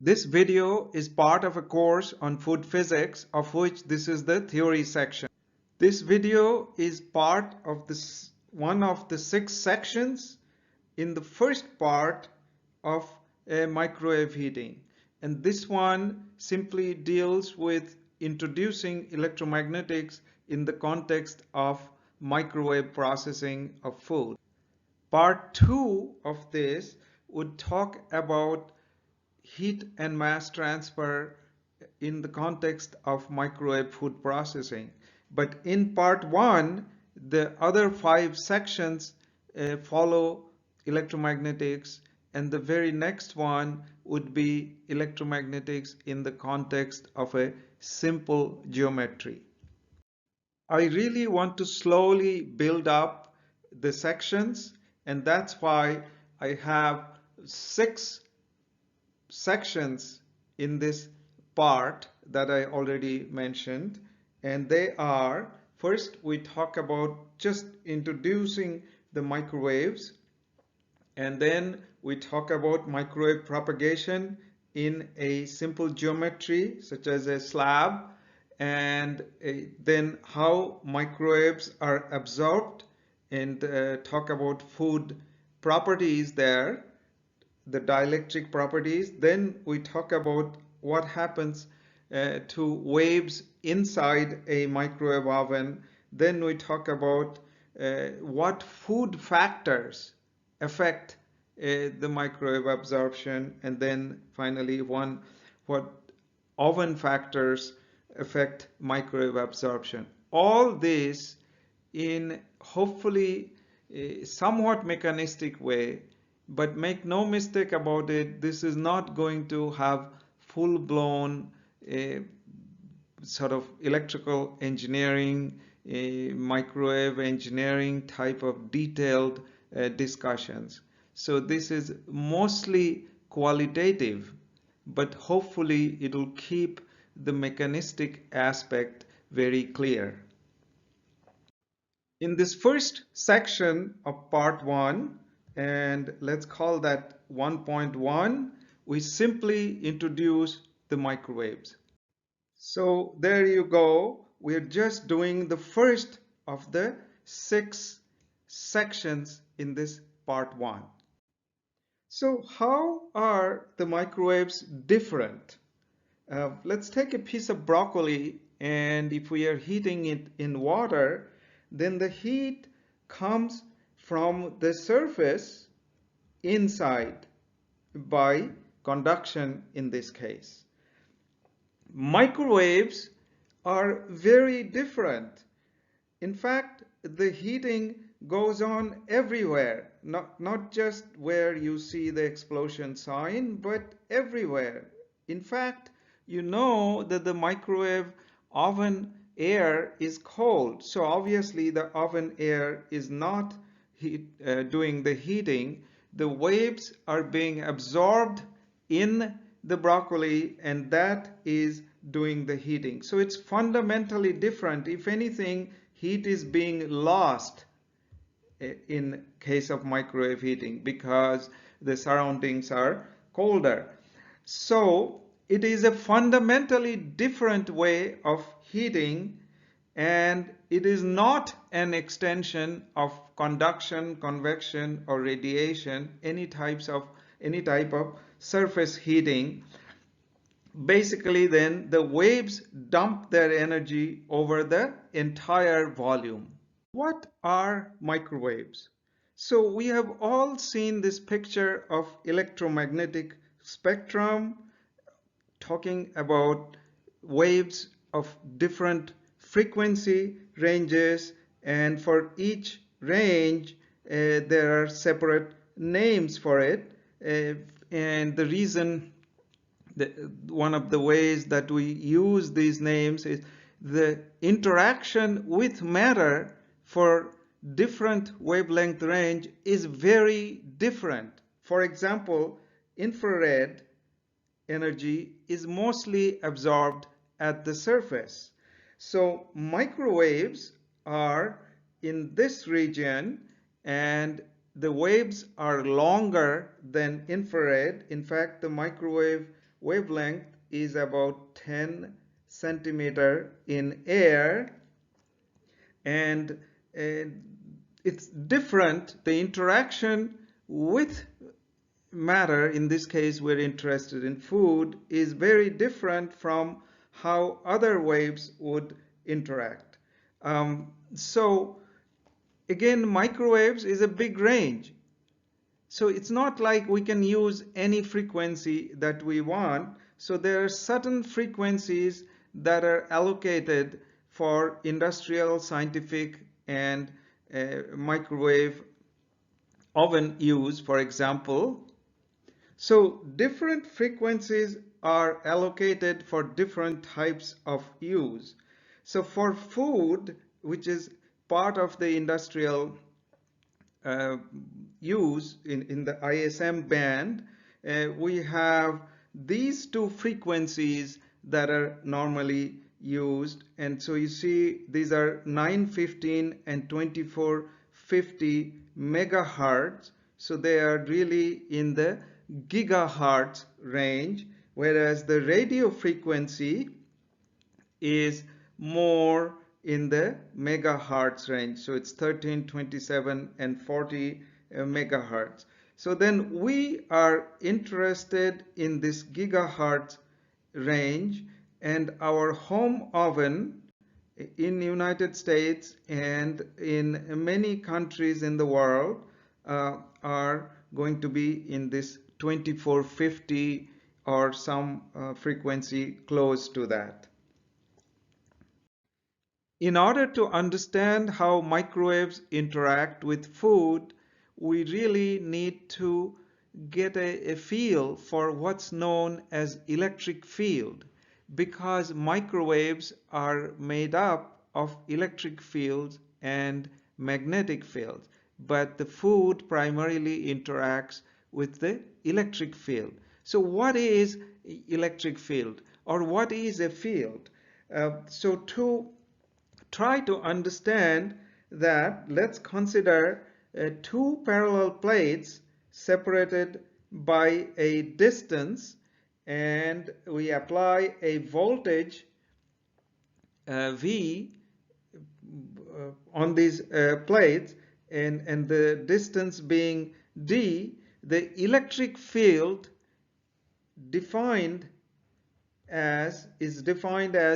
This video is part of a course on food physics, of which this is the theory section. This video is part of one of the 6 sections in the first part of microwave heating. And this one simply deals with introducing electromagnetics in the context of microwave processing of food. Part 2 of this would talk about heat and mass transfer in the context of microwave food processing. But in part 1, the other 5 sections follow electromagnetics, and the very next one would be electromagnetics in the context of a simple geometry. I really want to slowly build up the sections, and that's why I have 6 sections in this part that I already mentioned, and they are: first we talk about just introducing the microwaves, and then we talk about microwave propagation in a simple geometry such as a slab, and then how microwaves are absorbed, and talk about food properties there, the dielectric properties. Then we talk about what happens to waves inside a microwave oven. Then we talk about what food factors affect the microwave absorption, and then finally what oven factors affect microwave absorption. All this in hopefully a somewhat mechanistic way, but make no mistake about it, this is not going to have full-blown sort of electrical engineering, microwave engineering type of detailed discussions. So this is mostly qualitative, but hopefully it will keep the mechanistic aspect very clear. In this first section of part 1, and let's call that 1.1, we simply introduce the microwaves. So there you go. We're just doing the first of the 6 sections in this part 1. So how are the microwaves different? Let's take a piece of broccoli, and if we are heating it in water, then the heat comes from the surface inside by conduction in this case. Microwaves are very different. In fact, the heating goes on everywhere, not just where you see the explosion sign, but everywhere. In fact, you know that the microwave oven air is cold, so obviously the oven air is not doing the heating. The waves are being absorbed in the broccoli, and that is doing the heating. So it's fundamentally different. If anything, heat is being lost in case of microwave heating because the surroundings are colder. So it is a fundamentally different way of heating, and it is not an extension of conduction, convection, or radiation, any type of surface heating. Basically, then the waves dump their energy over the entire volume. What are microwaves? So we have all seen this picture of electromagnetic spectrum talking about waves of different frequency ranges, and for each range there are separate names for it, and the reason one of the ways that we use these names is the interaction with matter for different wavelength range is very different. For example, infrared energy is mostly absorbed at the surface. So microwaves are in this region, and the waves are longer than infrared. In fact, the microwave wavelength is about 10 centimeter in air, and it's different. The interaction with matter, in this case we're interested in food, is very different from how other waves would interact. So again, microwaves is a big range. So it's not like we can use any frequency that we want. So there are certain frequencies that are allocated for industrial, scientific, and microwave oven use, for example. So different frequencies are allocated for different types of use. So for food, which is part of the industrial use in the ISM band, we have these two frequencies that are normally used. And so you see these are 915 and 2450 megahertz. So they are really in the gigahertz range, whereas the radio frequency is more in the megahertz range. So it's 13, 27, and 40 megahertz. So then we are interested in this gigahertz range, and our home oven in the United States and in many countries in the world are going to be in this 2450 or some frequency close to that. In order to understand how microwaves interact with food, we really need to get a feel for what's known as electric field, because microwaves are made up of electric fields and magnetic fields, but the food primarily interacts with the electric field. So what is electric field, or what is a field? So to try to understand that, let's consider two parallel plates separated by a distance, and we apply a voltage V on these plates, and the distance being d. The electric field is defined as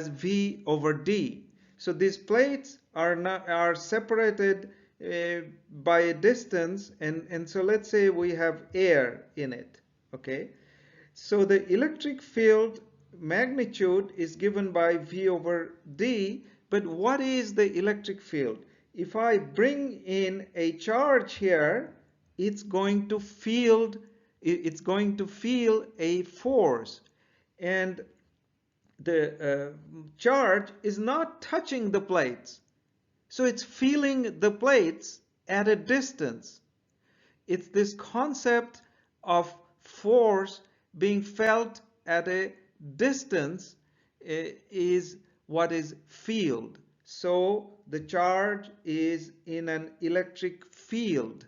V over d. So these plates are separated by a distance, and so let's say we have air in it. Okay, so the electric field magnitude is given by V over d. But what is the electric field? If I bring in a charge here, it's going to feel a force, and the charge is not touching the plates, so it's feeling the plates at a distance. It's this concept of force being felt at a distance is what is field. So the charge is in an electric field,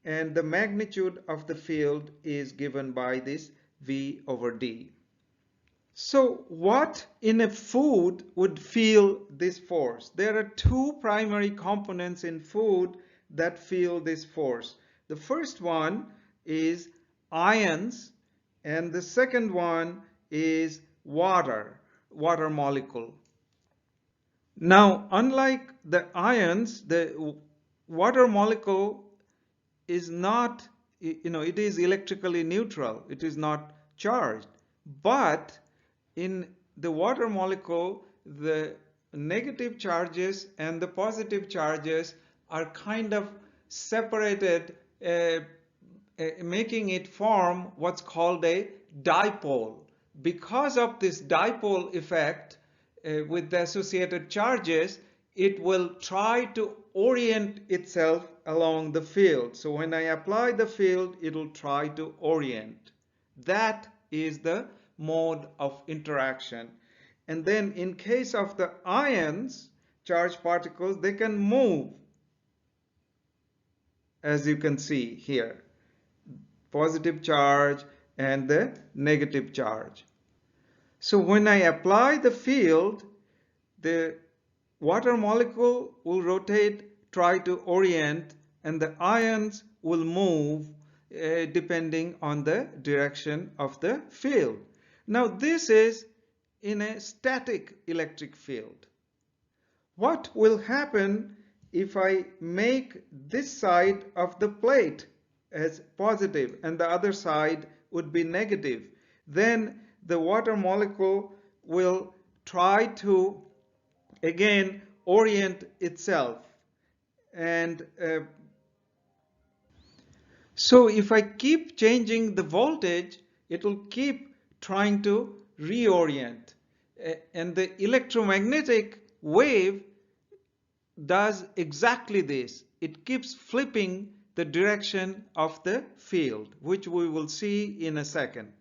and the magnitude of the field is given by this V over d. So what in a food would feel this force? There are two primary components in food that feel this force. The first one is ions, and the second one is water molecule. Now, unlike the ions, the water molecule is not, it is electrically neutral. It is not charged. But in the water molecule, the negative charges and the positive charges are kind of separated, making it form what's called a dipole. Because of this dipole effect with the associated charges, it will try to orient itself along the field. So when I apply the field, it will try to orient. That is the mode of interaction. And then in case of the ions, charged particles, they can move, as you can see here. Positive charge and the negative charge. So when I apply the field, the water molecule will rotate, try to orient, and the ions will move depending on the direction of the field. Now this is in a static electric field. What will happen if I make this side of the plate as positive and the other side would be negative? Then the water molecule will try to again orient itself, and so if I keep changing the voltage, it will keep trying to reorient, and the electromagnetic wave does exactly this. It keeps flipping the direction of the field, which we will see in a second.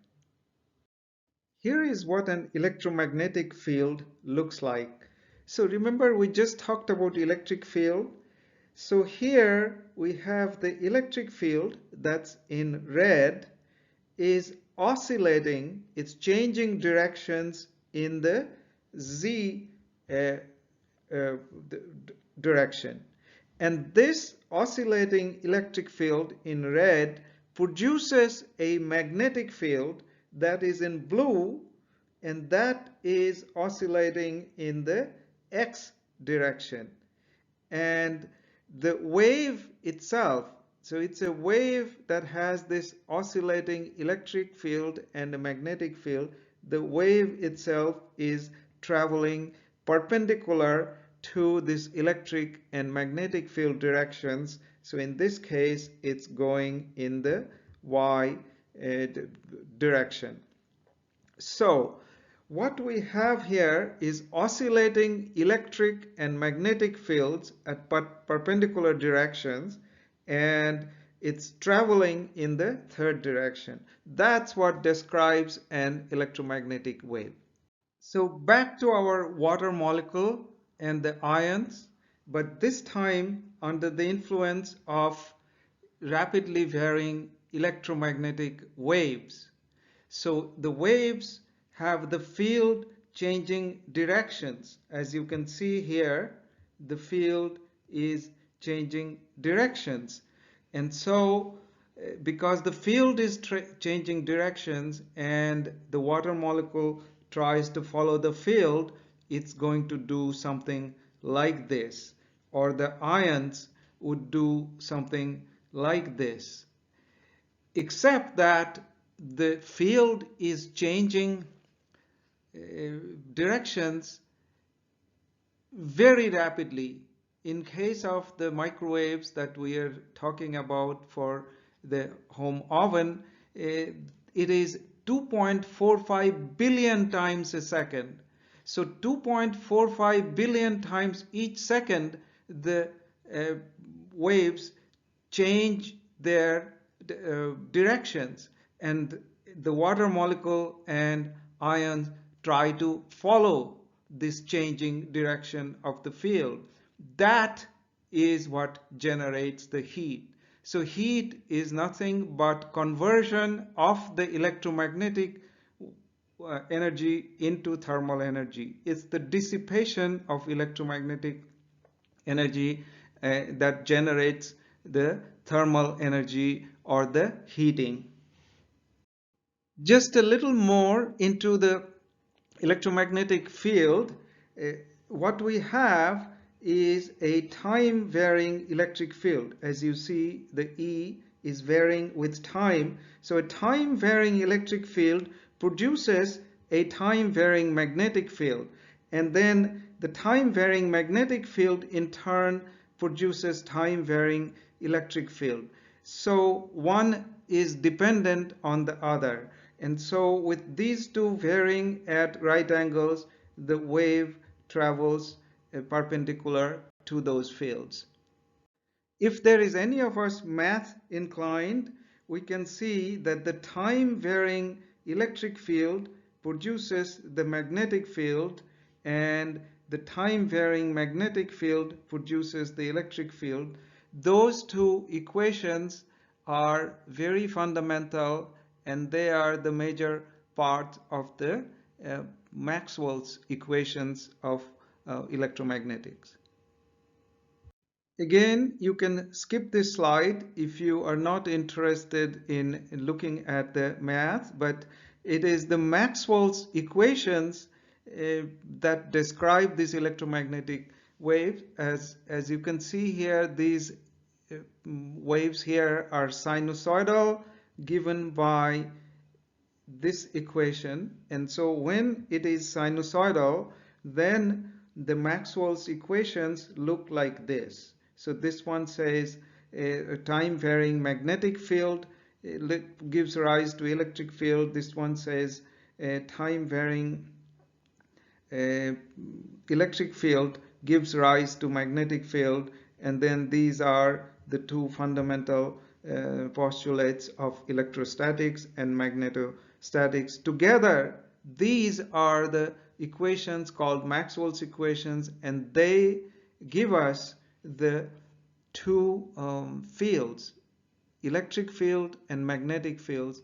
Here is what an electromagnetic field looks like. So remember, we just talked about electric field. So here we have the electric field that's in red is oscillating. It's changing directions in the z direction. And this oscillating electric field in red produces a magnetic field that is in blue, and that is oscillating in the x direction. And the wave itself, so it's a wave that has this oscillating electric field and a magnetic field. The wave itself is traveling perpendicular to this electric and magnetic field directions. So in this case, it's going in the y direction. So what we have here is oscillating electric and magnetic fields at perpendicular directions, and it's traveling in the third direction. That's what describes an electromagnetic wave. So back to our water molecule and the ions, but this time under the influence of rapidly varying electromagnetic waves. So the waves have the field changing directions. As you can see here, the field is changing directions. And so because the field is changing directions and the water molecule tries to follow the field, it's going to do something like this, or the ions would do something like this, except that the field is changing directions very rapidly. In case of the microwaves that we are talking about for the home oven, it is 2.45 billion times a second. So 2.45 billion times each second, the waves change their directions, and the water molecule and ions try to follow this changing direction of the field. That is what generates the heat. So heat is nothing but conversion of the electromagnetic energy into thermal energy. It's the dissipation of electromagnetic energy that generates the thermal energy or the heating. Just a little more into the electromagnetic field. What we have is a time varying electric field. As you see, the E is varying with time. So a time varying electric field produces a time varying magnetic field, and then the time varying magnetic field in turn produces time varying electric field. So one is dependent on the other, and so with these two varying at right angles, the wave travels perpendicular to those fields. If there is any of us math inclined, we can see that the time varying electric field produces the magnetic field, and the time varying magnetic field produces the electric field. Those two equations are very fundamental, and they are the major part of the Maxwell's equations of electromagnetics. Again, you can skip this slide if you are not interested in looking at the math, but it is the Maxwell's equations that describe this electromagnetic wave. As you can see here, these waves here are sinusoidal, given by this equation, and so when it is sinusoidal, then the Maxwell's equations look like this. So this one says a time-varying magnetic field gives rise to electric field. This one says a time-varying electric field gives rise to magnetic field, and then these are the two fundamental postulates of electrostatics and magnetostatics. Together, these are the equations called Maxwell's equations, and they give us the two fields, electric field and magnetic fields,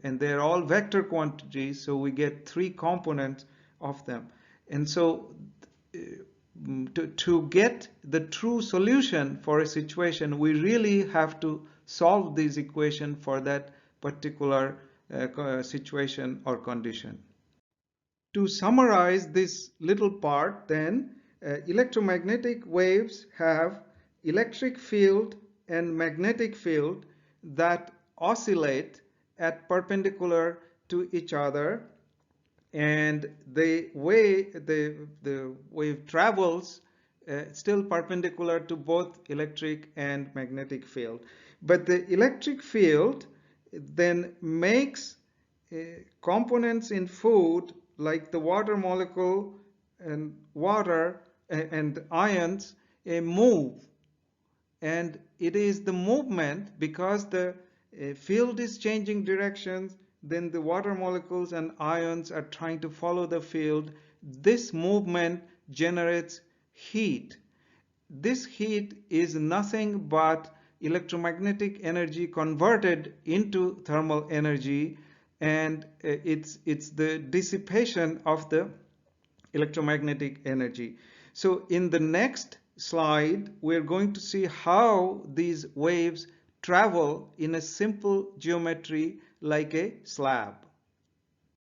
and they're all vector quantities, so we get three components of them. And so to get the true solution for a situation, we really have to solve this equation for that particular situation or condition. To summarize this little part, then, electromagnetic waves have electric field and magnetic field that oscillate at perpendicular to each other, and the way the wave travels still perpendicular to both electric and magnetic field. But the electric field then makes components in food like the water molecule and water and ions move, and it is the movement, because the field is changing directions, then the water molecules and ions are trying to follow the field. This movement generates heat. This heat is nothing but electromagnetic energy converted into thermal energy, and it's the dissipation of the electromagnetic energy. So in the next slide, we're going to see how these waves travel in a simple geometry like a slab.